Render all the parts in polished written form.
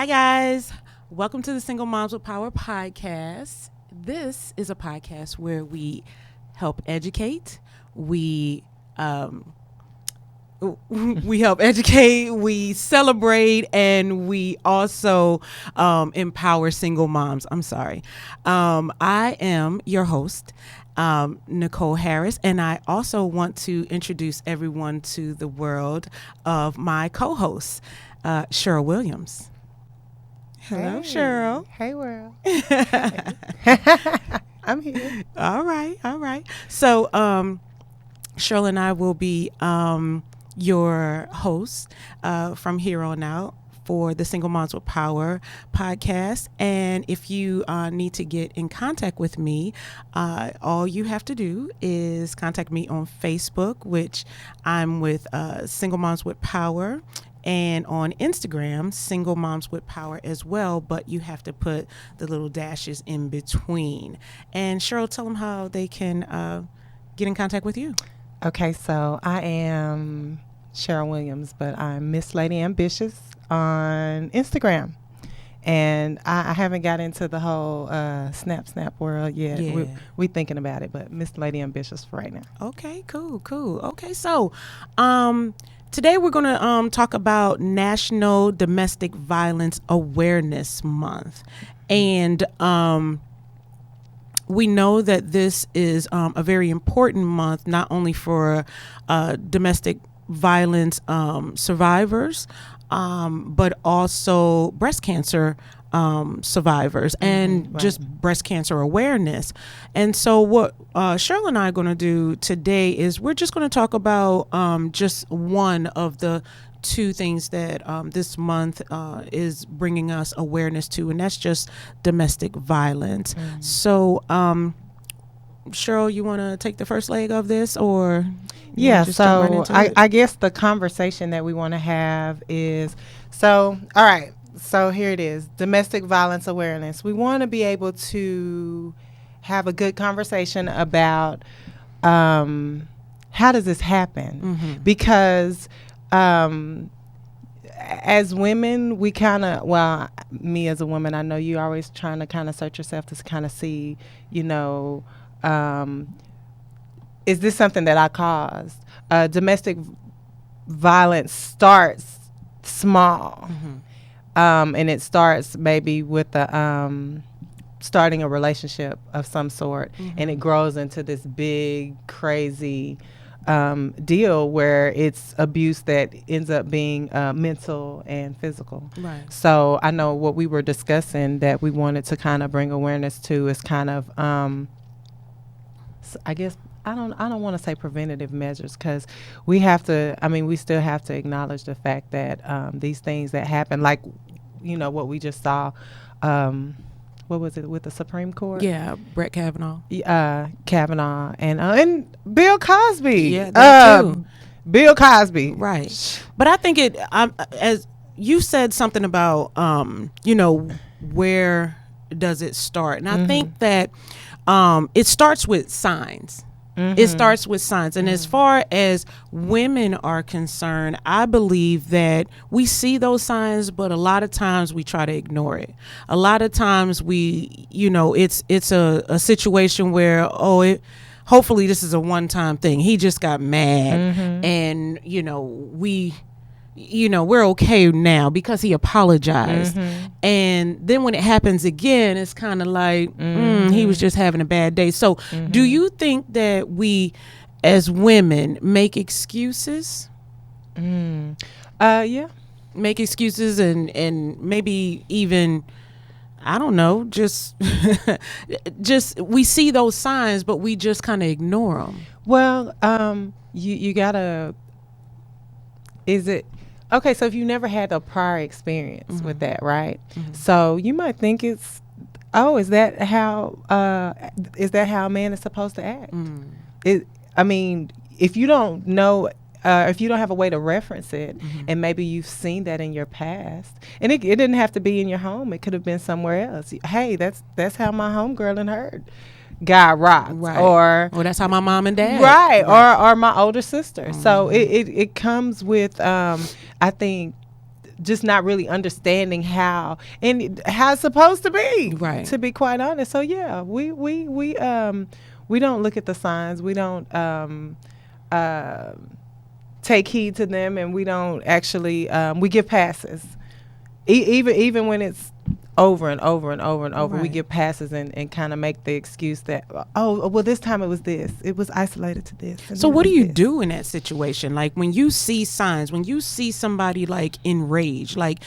guys. Welcome to the Single Moms with Power podcast. This is a podcast where we help educate. We help educate, we celebrate, and we also empower single moms. I'm sorry. I am your host, Nicole Harris, and I also want to introduce everyone to the world of my co-host, Cheryl Williams. Hello, Hey. Cheryl. Hey, world. Hey. I'm here. All right. So, Cheryl and I will be your hosts from here on out for the Single Moms with Power podcast. And if you need to get in contact with me, all you have to do is contact me on Facebook, which I'm with Single Moms with Power, and on Instagram, Single Moms with Power as well, but you have to put the little dashes in between. And Cheryl, tell them how they can get in contact with you. Okay, so I am Cheryl Williams, but I'm Miss Lady Ambitious on Instagram. And I haven't got into the whole snap world yet. Yeah. We thinking about it, but Miss Lady Ambitious for right now. Okay, cool. Okay, so today we're going to talk about National Domestic Violence Awareness Month. And we know that this is a very important month, not only for domestic violence survivors, but also breast cancer survivors and right. just breast cancer awareness. And so what Cheryl and I are going to do today is we're just going to talk about just one of the two things that this month is bringing us awareness to, and that's just domestic violence. So Cheryl, you want to take the first leg of this, or Yeah, just jump right so into it? I guess the conversation that we want to have is, all right, so here it is, domestic violence awareness. We want to be able to have a good conversation about how does this happen? Because as women, we kind of, well, me as a woman, I know you're always trying to kind of search yourself to kind of see, is this something that I caused? Domestic violence starts small, and it starts maybe with starting a relationship of some sort, and it grows into this big, crazy deal where it's abuse that ends up being mental and physical. Right. So I know what we were discussing that we wanted to kind of bring awareness to is kind of, I guess, I don't want to say preventative measures, because we still have to acknowledge the fact that these things that happen, like, what we just saw, what was it with the Supreme Court? Yeah, Brett Kavanaugh. Kavanaugh and Bill Cosby. Yeah, that too. Bill Cosby. Right. But I think as you said something about, where does it start? And I think that it starts with signs. It starts with signs. And as far as women are concerned, I believe that we see those signs, but a lot of times we try to ignore it. A lot of times it's a situation where, hopefully this is a one-time thing. He just got mad and, we're okay now because he apologized. And then when it happens again, it's kind of like, he was just having a bad day. So do you think that we as women make excuses? Yeah. Make excuses and maybe even, I don't know, just we see those signs, but we just kind of ignore them. Well, you gotta, is it, okay, so if you never had a prior experience with that, right? So you might think it's, is that how a man is supposed to act? If you don't know, if you don't have a way to reference it, and maybe you've seen that in your past, and it didn't have to be in your home, it could have been somewhere else. Hey, that's how my homegirl and her got rocked, right? Or that's how my mom and dad, right? Or my older sister. So it comes with, I think, just not really understanding how it's supposed to be, Right. to be quite honest. So yeah, we don't look at the signs. We don't uh, take heed to them, and we don't actually we give passes. Even when it's over and over and over and over, we Right. give passes and kind of make the excuse that, oh, well, this time it was isolated to this. And So then it what do was you this. do in that situation? Like when you see signs, when you see somebody like enraged, like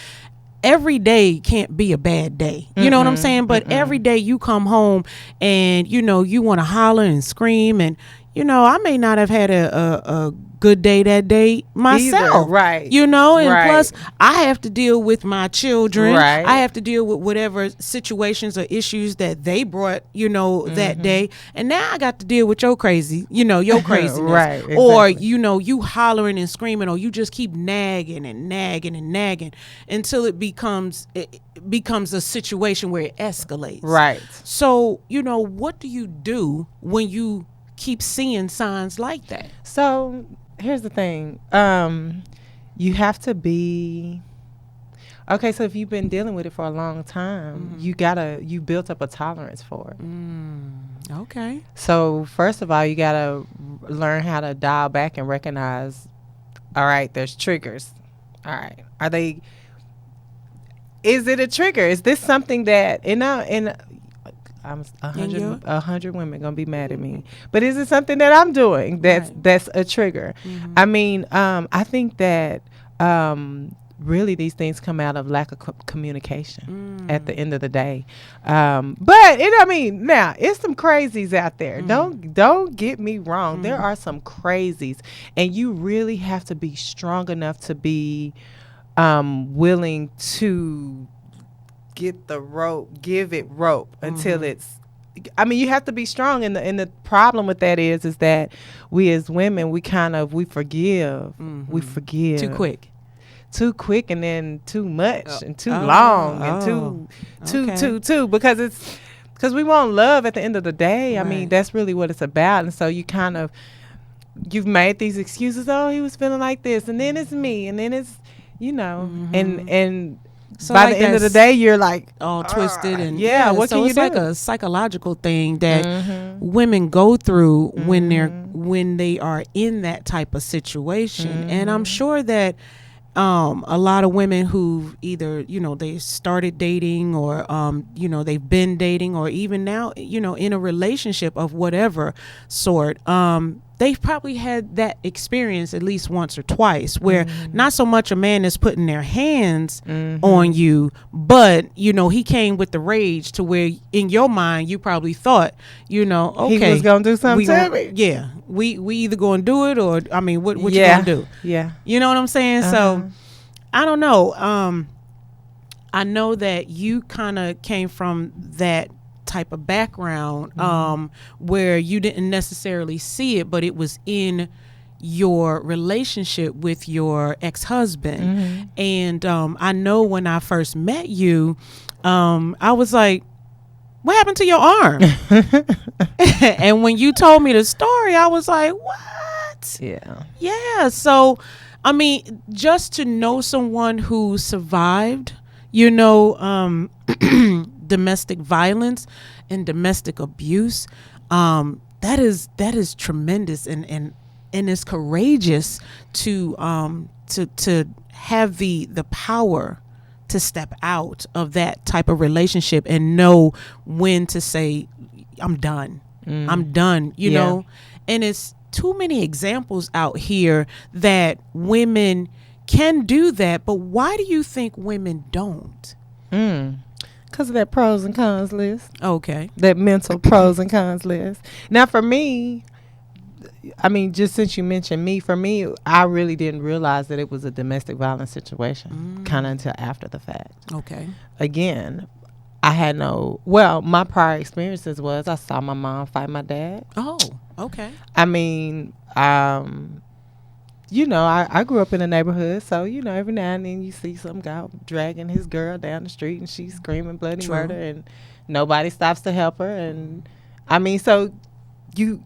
every day can't be a bad day. You know what I'm saying? But every day you come home and you want to holler and scream, and I may not have had a good day that day myself. right. And Right. plus I have to deal with my children. Right. I have to deal with whatever situations or issues that they brought, that day. And now I got to deal with your crazy, your craziness. Right, Or, exactly. you hollering and screaming, or you just keep nagging and nagging and nagging until it becomes a situation where it escalates. Right. So, what do you do when you keep seeing signs like that? So here's the thing. You have to be okay. So if you've been dealing with it for a long time, you built up a tolerance for it. Okay. So first of all, you gotta learn how to dial back and recognize. All right, there's triggers. All right, is it a trigger? Is this something that I'm a hundred women gonna be mad at me, but is it something that I'm doing that's a trigger? I mean, I think that really these things come out of lack of communication at the end of the day. Now it's some crazies out there. Don't get me wrong. There are some crazies, and you really have to be strong enough to be willing to give it rope until it's. I mean, you have to be strong, and the problem with that is that we as women we forgive, we forgive too quick, and then too much, and too long, and too because we want love at the end of the day. I mean, that's really what it's about, and so you've made these excuses. Oh, he was feeling like this, and then it's me, and then it's and. So by the end of the day, you're like all twisted and what so can you it's do? like a psychological thing that women go through when they are in that type of situation. And I'm sure that a lot of women who either they started dating or they've been dating or even now in a relationship of whatever sort, they've probably had that experience at least once or twice where not so much a man is putting their hands on you, but he came with the rage to where in your mind you probably thought okay, he was gonna do something to me. Yeah, we either gonna do it or what you gonna do? Yeah, you know what I'm saying? So I don't know. I know that you kind of came from that type of background where you didn't necessarily see it, but it was in your relationship with your ex-husband. And I know when I first met you, I was like, what happened to your arm? And when you told me the story, I was like, what? Yeah. So I mean, just to know someone who survived domestic violence and domestic abuse, that is tremendous and it's courageous to have the power to step out of that type of relationship and know when to say I'm done. I'm done, you know. And it's too many examples out here that women can do that, but why do you think women don't? Because of that pros and cons list. Okay. That mental pros and cons list. Now, for me, I mean, just since you mentioned me, for me, I really didn't realize that it was a domestic violence situation kind of until after the fact. Okay. Again, my prior experiences was I saw my mom fight my dad. Oh, okay. I mean, I grew up in a neighborhood, so, every now and then you see some guy dragging his girl down the street and she's screaming bloody murder and nobody stops to help her. And I mean, so you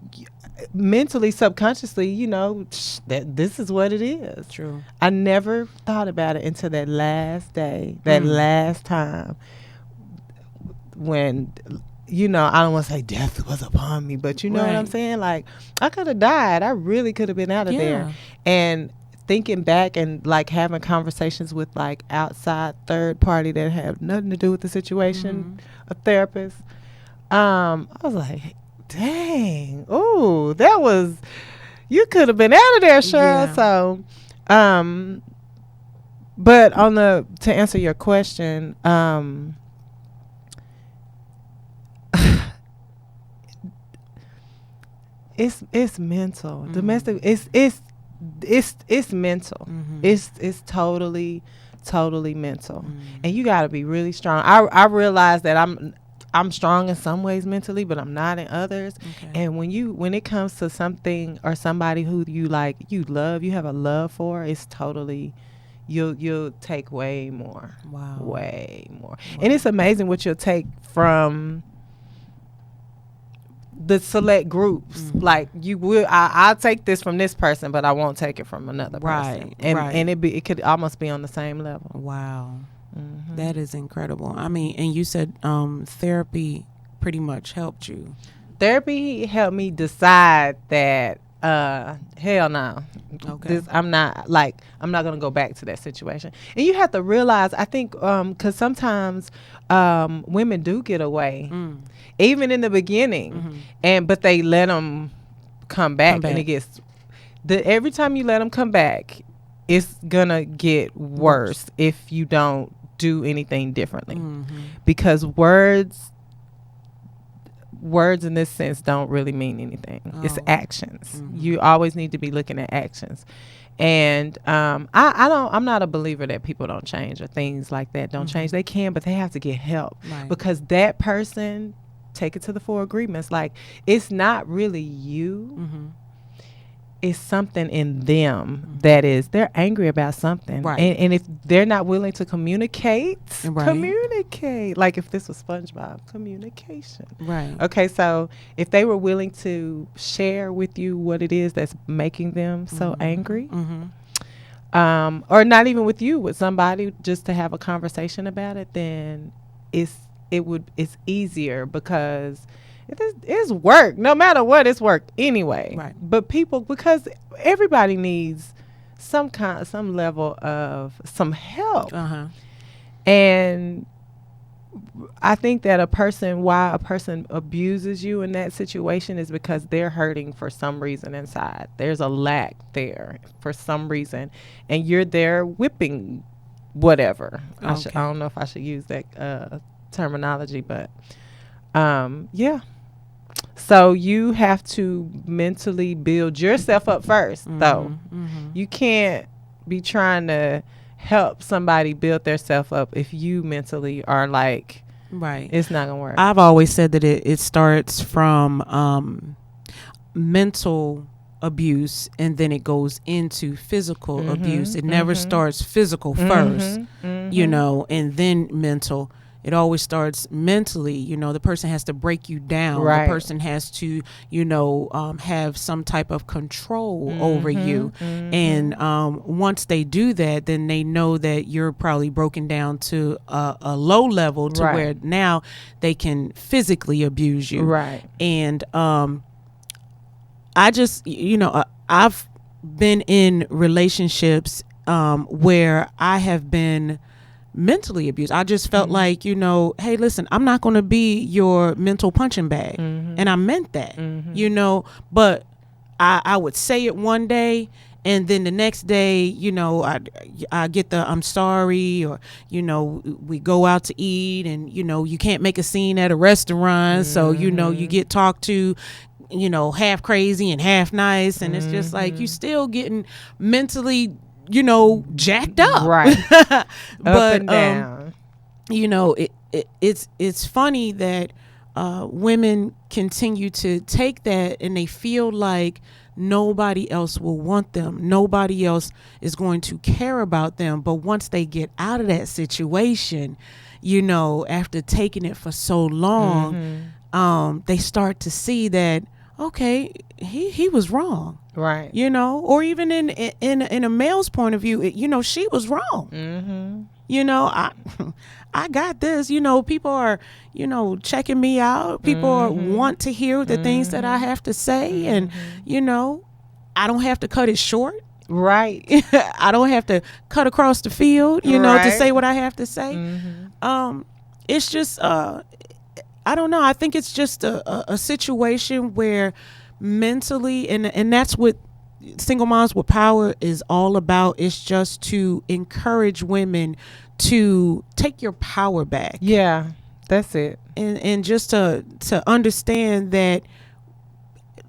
mentally, subconsciously, that this is what it is. True. I never thought about it until that last day, that last time when, I don't want to say death was upon me, but you know what I'm saying? Like, I could have died. I really could have been out of there. And thinking back and like having conversations with like outside third party that have nothing to do with the situation, a therapist, I was like, dang, ooh, you could have been out of there, Cheryl. So, but to answer your question, it's mental. Domestic, it's mental. It's totally mental. And you got to be really strong. I realize that I'm strong in some ways mentally, but I'm not in others. And when it comes to something or somebody who you like, you have a love for, it's totally, you'll take way more. Wow. Way more. Wow. And it's amazing what you'll take from the select groups. Like you will, I'll take this from this person, but I won't take it from another person. And it could almost be on the same level. Wow. That is incredible. I mean, and you said therapy pretty much helped you. Therapy helped me decide that hell no. Okay. I'm not gonna go back to that situation. And you have to realize, I think, because sometimes women do get away, even in the beginning, but they let them come back. And it gets every time you let them come back, it's gonna get worse if you don't do anything differently, because words in this sense don't really mean anything. It's actions. You always need to be looking at actions. And I'm not a believer that people don't change or things like that don't change. They can, but they have to get help, because that person, take it to the 4 agreements, like, it's not really you. It's something in them that is, they're angry about something. And if they're not willing to communicate, like if this was SpongeBob, communication. Okay, so if they were willing to share with you what it is that's making them so angry, or not even with you, with somebody, just to have a conversation about it, then it's easier, because it's work. No matter what, it's work anyway. But because everybody needs some level of some help. And I think that why a person abuses you in that situation is because they're hurting for some reason inside. There's a lack there for some reason, and you're there whipping whatever. I don't know if I should use that terminology, but yeah. So you have to mentally build yourself up first, though. You can't be trying to help somebody build their self up if you mentally are like, it's not gonna work. I've always said that it starts from mental abuse, and then it goes into physical abuse. It never starts physical first, and then mental. It always starts mentally. The person has to break you down. The person has to, have some type of control over you. And once they do that, then they know that you're probably broken down to a low level to where now they can physically abuse you. And I just, I've been in relationships where I have been mentally abused. I just felt like, hey, listen, I'm not going to be your mental punching bag. And I meant that, but I would say it one day, and then the next day, I get the I'm sorry, or, we go out to eat, and, you can't make a scene at a restaurant. So, you get talked to, half crazy and half nice. And it's just like, you still getting mentally jacked up. But up and down. It's funny that women continue to take that, and they feel like nobody else will want them. Nobody else is going to care about them. But once they get out of that situation, after taking it for so long, they start to see that, okay, he was wrong. Right. You know, or even in a male's point of view, she was wrong. Mm-hmm. I got this. People are, checking me out. People want to hear the things that I have to say, and I don't have to cut it short. Right. I don't have to cut across the field, to say what I have to say. It's just, I don't know. I think it's just a situation where mentally, and that's what Single Moms with Power is all about. It's just to encourage women to take your power back. Yeah, that's it. And just to understand that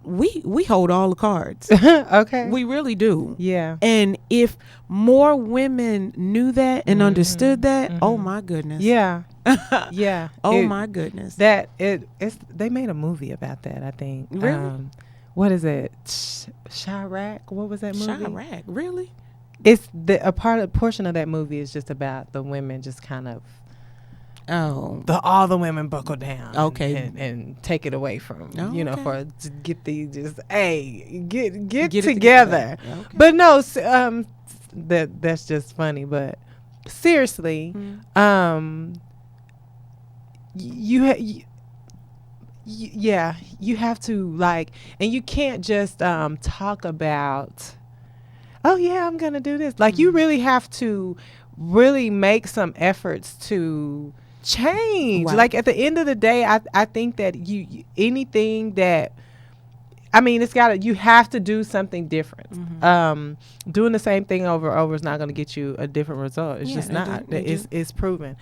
we hold all the cards. Okay. We really do. Yeah. And if more women knew that and understood that, oh my goodness. Yeah. Yeah. My goodness. They made a movie about that, I think. Really? What is it? Chirac? What was that movie? Chirac, really? It's a portion of that movie is just about the women just kind of all the women buckle down. Okay. And take it away from okay. to get the just get it together. Okay. But no, that's just funny. But seriously, you have to and you can't just talk about, oh yeah, I'm gonna do this. You really have to really make some efforts to change. Right. At the end of the day, I think that anything that, I mean, you have to do something different. Doing the same thing over and over is not going to get you a different result. It's just not. It's proven.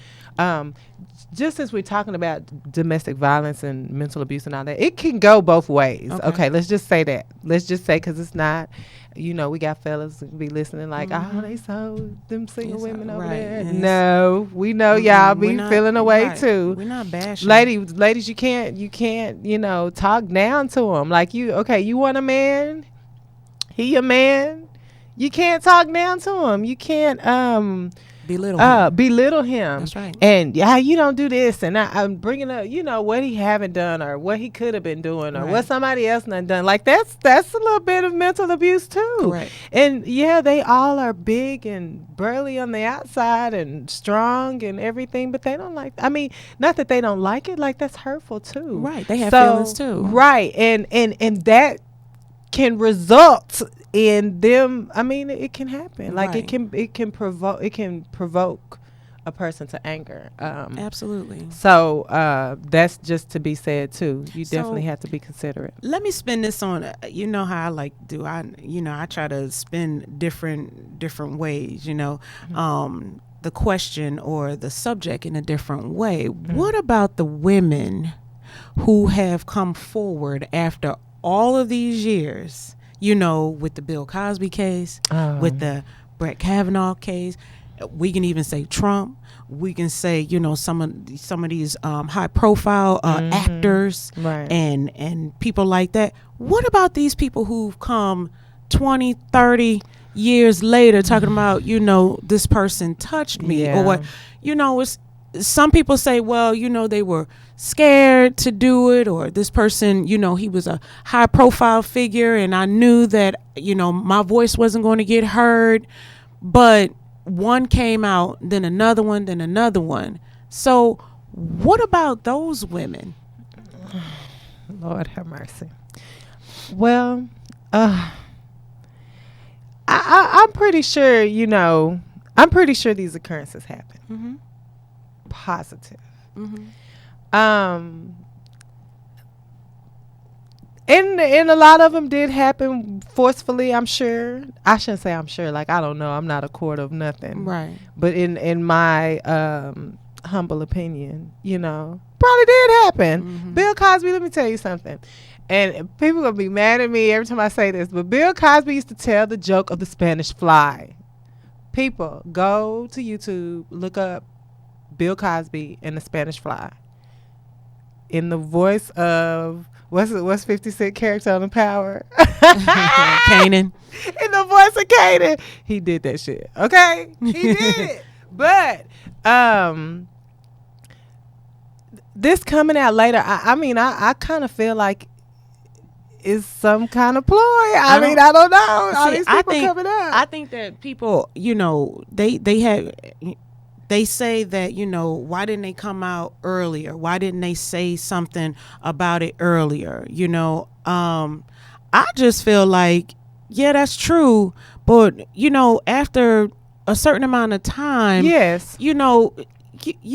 Just since we're talking about domestic violence and mental abuse and all that, it can go both ways. Okay, let's just say that. Let's just say, because it's not, we got fellas be listening oh, they sold them single women over there. And no, we know y'all be feeling away too. We're not bashing. Ladies, you can't, talk down to them. You want a man, he a man. You can't talk down to him. You can't belittle him. That's right. And you don't do this, and I'm bringing up what he haven't done or what he could have been doing or what somebody else not done. That's a little bit of mental abuse too. Correct. And they all are big and burly on the outside and strong and everything, but they don't not that they don't like it, that's hurtful too. Right. They have feelings too. Right. And that can result in them. I mean, it can happen. Right. It can provoke a person to anger. Absolutely. So that's just to be said too. You definitely have to be considerate. Let me spin this on. You know how I like to do. I try to spin different ways. The question or the subject in a different way. What about the women who have come forward after all of these years, with the Bill Cosby case, with the Brett Kavanaugh case? We can even say Trump. We can say, some of these high profile actors, right, and people like that. What about these people who've come 20, 30 years later talking about, this person touched me, or what? It's, some people say, well, they were scared to do it, or this person, he was a high profile figure and I knew that, my voice wasn't going to get heard, but one came out, then another one. So what about those women? Lord have mercy. Well, I'm pretty sure, I'm pretty sure these occurrences happen. Mm-hmm. Positive. Mm-hmm. And a lot of them did happen forcefully, I'm sure. I shouldn't say I'm sure. I don't know. I'm not a court of nothing. Right. But in my humble opinion, probably did happen. Mm-hmm. Bill Cosby, let me tell you something. And people are going to be mad at me every time I say this, but Bill Cosby used to tell the joke of the Spanish fly. People, go to YouTube, look up Bill Cosby and the Spanish fly. In the voice of, what's 50 Cent character on the Power? Kanan. In the voice of Kanan. He did that shit. Okay? He did it. But this coming out later, I kind of feel like is some kind of ploy. I mean, I don't know. All See, these people coming up. I think that people, they say that, why didn't they come out earlier? Why didn't they say something about it earlier? I just feel like, yeah, that's true. But, after a certain amount of time, yes, you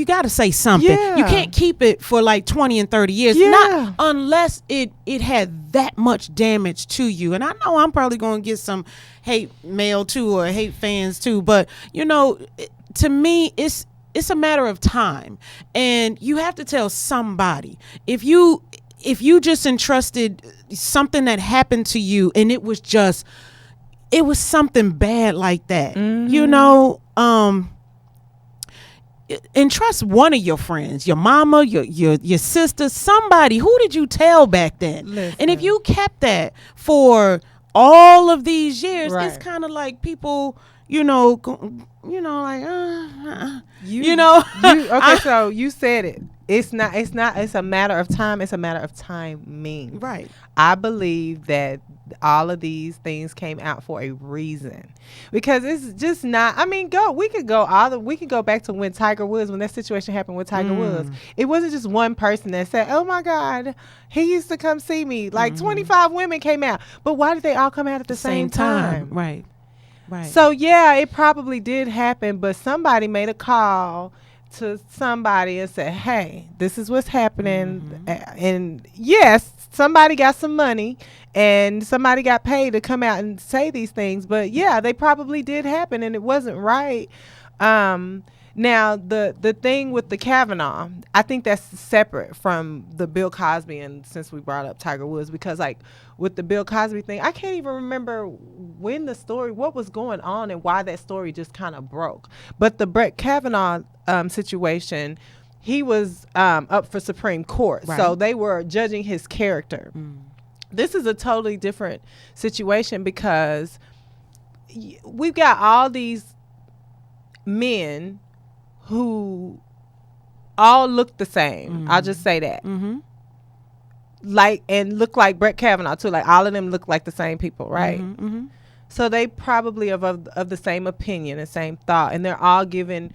got to say something. Yeah. You can't keep it for like 20 and 30 years. Yeah. Not unless it had that much damage to you. And I know I'm probably going to get some hate mail too, or hate fans too. But, to me, it's a matter of time. And you have to tell somebody. If you just entrusted something that happened to you and it was something bad like that, entrust one of your friends, your mama, your sister, somebody. Who did you tell back then? Listen. And if you kept that for all of these years, right. It's kind of like people, okay, so you said it. It's a matter of time. It's a matter of timing. Right. I believe that all of these things came out for a reason, because it's just not, I mean, we could go back to when Tiger Woods, when that situation happened with Tiger Woods. It wasn't just one person that said, oh my God, he used to come see me. Like 25 women came out. But why did they all come out at the same time? Right. So yeah, it probably did happen, but somebody made a call to somebody and said, hey, this is what's happening. And yes, somebody got some money and somebody got paid to come out and say these things, but yeah, they probably did happen and it wasn't right. Now the thing with the Kavanaugh, I think that's separate from the Bill Cosby, and since we brought up Tiger Woods, because like with the Bill Cosby thing, I can't even remember what was going on and why that story just kind of broke. But the Brett Kavanaugh situation, he was up for Supreme Court, right. So they were judging his character. This is a totally different situation because we've got all these men who all look the same. I'll just say that. Like, and look like Brett Kavanaugh too. Like, all of them look like the same people, right? So they probably of the same opinion and same thought, and they're all giving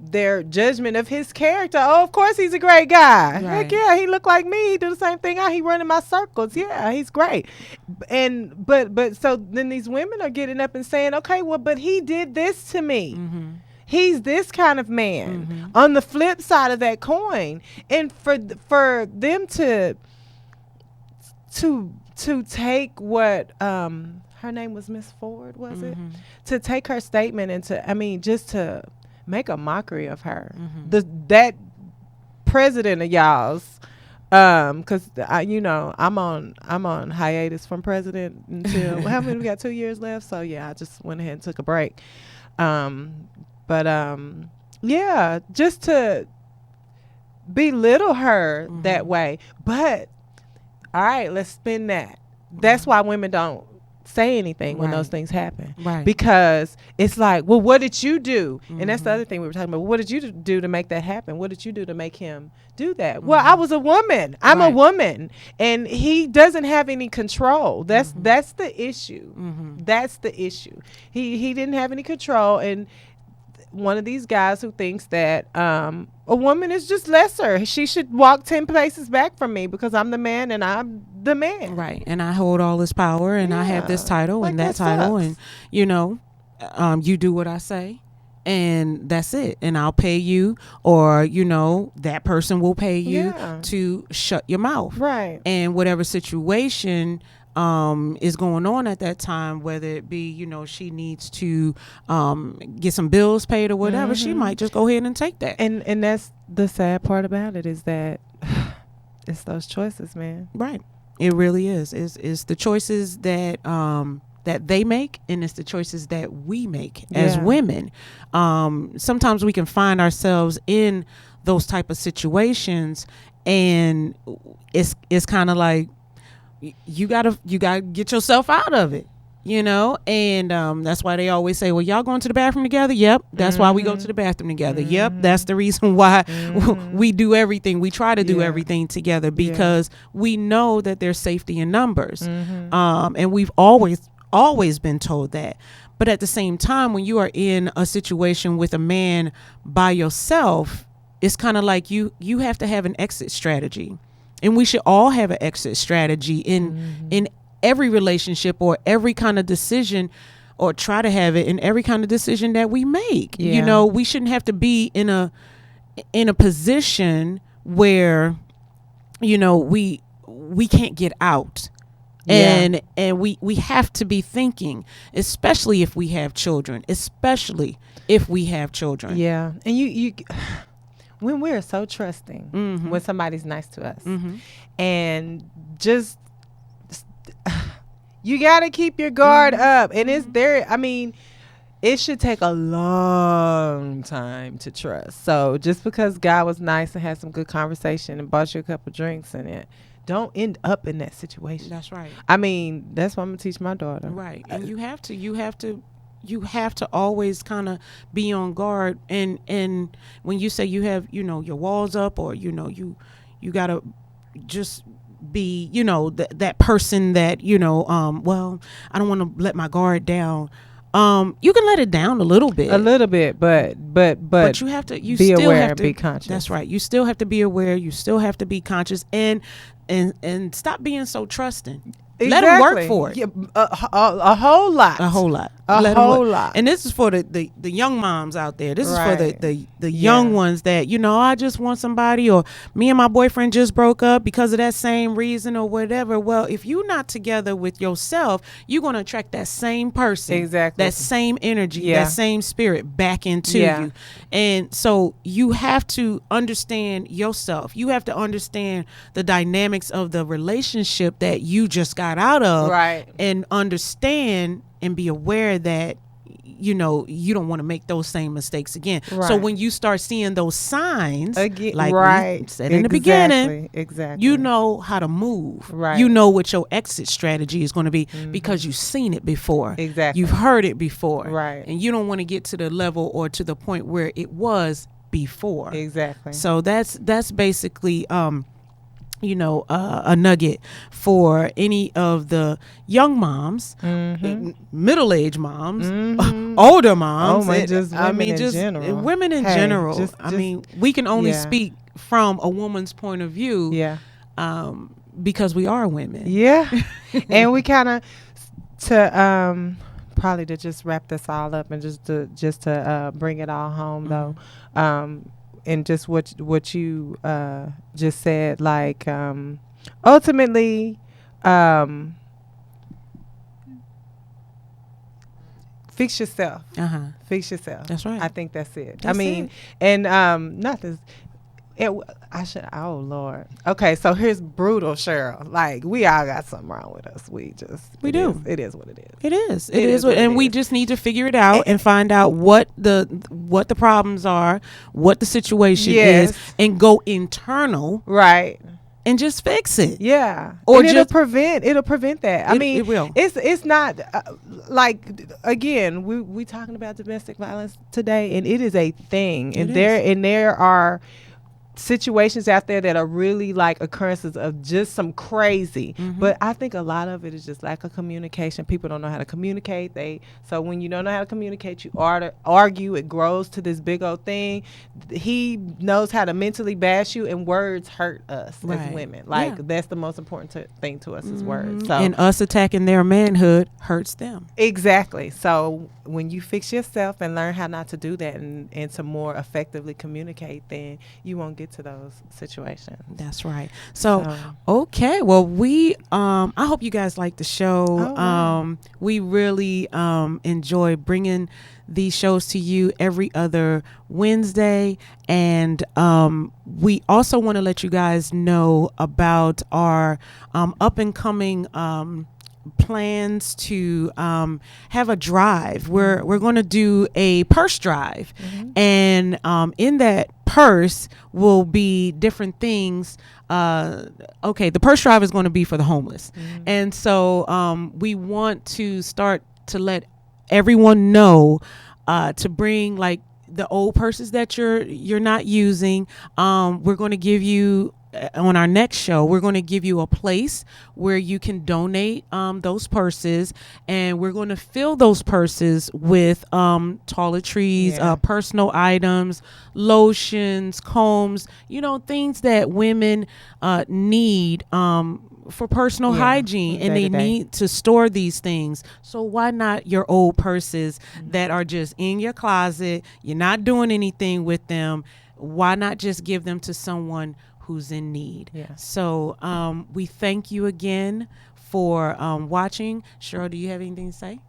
their judgment of his character. Oh, of course he's a great guy. Right. Heck yeah, he look like me. He do the same thing. He run in my circles. Yeah, he's great. And but so then these women are getting up and saying, okay, well, but he did this to me. He's this kind of man. On the flip side of that coin, and for them to take what her name was Miss Ford, was it? To take her statement and just to make a mockery of her. That president of y'all's, because I'm on hiatus from president until how many we got 2 years left. So yeah, I just went ahead and took a break. Yeah, just to belittle her that way. But all right, let's spin that. That's why women don't say anything when those things happen. Right. Because it's like, well, what did you do? And that's the other thing we were talking about. What did you do to make that happen? What did you do to make him do that? Well, I was a woman. I'm a woman. And he doesn't have any control. That's the issue. That's the issue. He didn't have any control. And one of these guys who thinks that a woman is just lesser. She should walk 10 places back from me because I'm the man and I'm the man. Right. And I hold all this power and I have this title and that title. Sucks. And, you do what I say and that's it. And I'll pay you, or, that person will pay you to shut your mouth. Right. And whatever situation is going on at that time, whether it be, she needs to get some bills paid or whatever, she might just go ahead and take that. And that's the sad part about it, is that it's those choices, man. Right. It really is. It's the choices that that they make, and it's the choices that we make as women. Sometimes we can find ourselves in those type of situations, and it's kind of like, you gotta get yourself out of it. you know, and that's why they always say, well, y'all going to the bathroom together? Yep, that's why we go to the bathroom together. Yep, that's the reason why we do everything. We try to do everything together because we know that there's safety in numbers. And we've always been told that. But at the same time, when you are in a situation with a man by yourself, it's kind of like you have to have an exit strategy. And we should all have an exit strategy in every relationship or every kind of decision, or try to have it in every kind of decision that we make. You know, we shouldn't have to be in a position where, you know, we can't get out. And we have to be thinking, especially if we have children, Yeah. And you when we're so trusting, when somebody's nice to us, and just you got to keep your guard up. And it's there. I mean, it should take a long time to trust. So just because God was nice and had some good conversation and bought you a couple drinks and it, don't end up in that situation. That's right. I mean, that's what I'm gonna teach my daughter. Right. And you have to always kind of be on guard. And when you say you have, you know, your walls up, or, you know, you gotta just be, you know, that person that, you know, well, I don't want to let my guard down. You can let it down a little bit, but you have to, you be still aware, have to be conscious. That's right. You still have to be aware. You still have to be conscious, and stop being so trusting. Exactly. Let them work for it. Yeah, a whole lot. A whole lot. A whole lot. And this is for the young moms out there. This is for Right. the young ones that, you know, I just want somebody, or me and my boyfriend just broke up because of that same reason or whatever. Well, if you're not together with yourself, you're going to attract that same person. Exactly. That same energy, Yeah. that same spirit back into you. And so you have to understand yourself. You have to understand the dynamics of the relationship that you just got out of, Right. and understand and be aware that, you know, you don't want to make those same mistakes again. So Right. when you start seeing those signs, Again, like right. we said in the beginning, Exactly. you know how to move. Right. You know what your exit strategy is going to be, because you've seen it before. Exactly. You've heard it before. Right. And you don't want to get to the level or to the point where it was before. Exactly. So that's basically you know, a nugget for any of the young moms, middle-aged moms, older moms. Oh, my, just women in just general. women in Hey, general. just- I mean, we can only yeah. speak from a woman's point of view, Yeah. because we are women. Yeah. And we kind of probably to just wrap this all up and just to bring it all home though. And just what you just said, like ultimately fix yourself. Fix yourself. That's right. I think that's it. That's I mean, it. and not this. I should. Oh Lord. Okay, so here's brutal, Cheryl. Like, we all got something wrong with us. We do. It is what it is. It is. It is what and it we is. just need to figure it out and find out what the problems are, what the situation Yes. is, and go internal Right. and just fix it. Yeah. Or And just- it'll prevent that. I It- mean, it will. It's not like, again, we talking about domestic violence today, and it is a thing. It And is. there are situations out there that are really like occurrences of just some crazy, but I think a lot of it is just lack of communication. People don't know how to communicate. So when you don't know how to communicate, you argue. It grows to this big old thing. He knows how to mentally bash you, and words hurt us Right. as women. Like, Yeah. that's the most important thing to us is words. So And us attacking their manhood hurts them. exactly. So when you fix yourself and learn how not to do that, and to more effectively communicate, then you won't get to those situations. That's right. So, okay. Well, I hope you guys like the show. Oh, wow. We really enjoy bringing these shows to you every other Wednesday. And we also want to let you guys know about our up and coming plans to have a drive. We're going to do a purse drive, and in that purse will be different things. Okay, the purse drive is going to be for the homeless, and so we want to start to let everyone know to bring like the old purses that you're not using. We're going to give you on our next show, we're going to give you a place where you can donate those purses, and we're going to fill those purses with toiletries, personal items, lotions, combs, things that women need for personal hygiene, and they need to store these things. So why not your old purses that are just in your closet? You're not doing anything with them. Why not just give them to someone who's in need? So we thank you again for watching. Cheryl, do you have anything to say?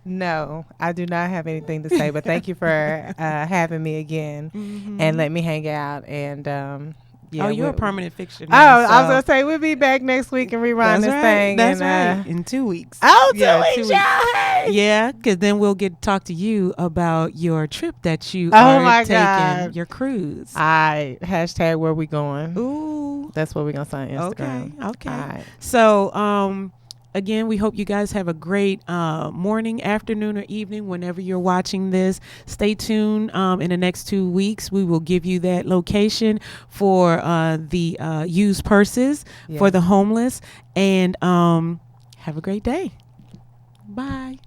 No, I do not have anything to say, but thank you for having me again and let me hang out. And you're a permanent fixture now, now, I was gonna say we'll be back next week and rerun this thing. That's right. In 2 weeks. Oh, 2 weeks, y'all. Yeah, because then we'll get to talk to you about your trip that you are taking, God. Your cruise. Hashtag where we going. Ooh, that's what we're gonna say on Instagram. Okay. All right. So again, we hope you guys have a great morning, afternoon, or evening whenever you're watching this. Stay tuned. In the next 2 weeks, we will give you that location for the used purses for the homeless. And have a great day. Bye.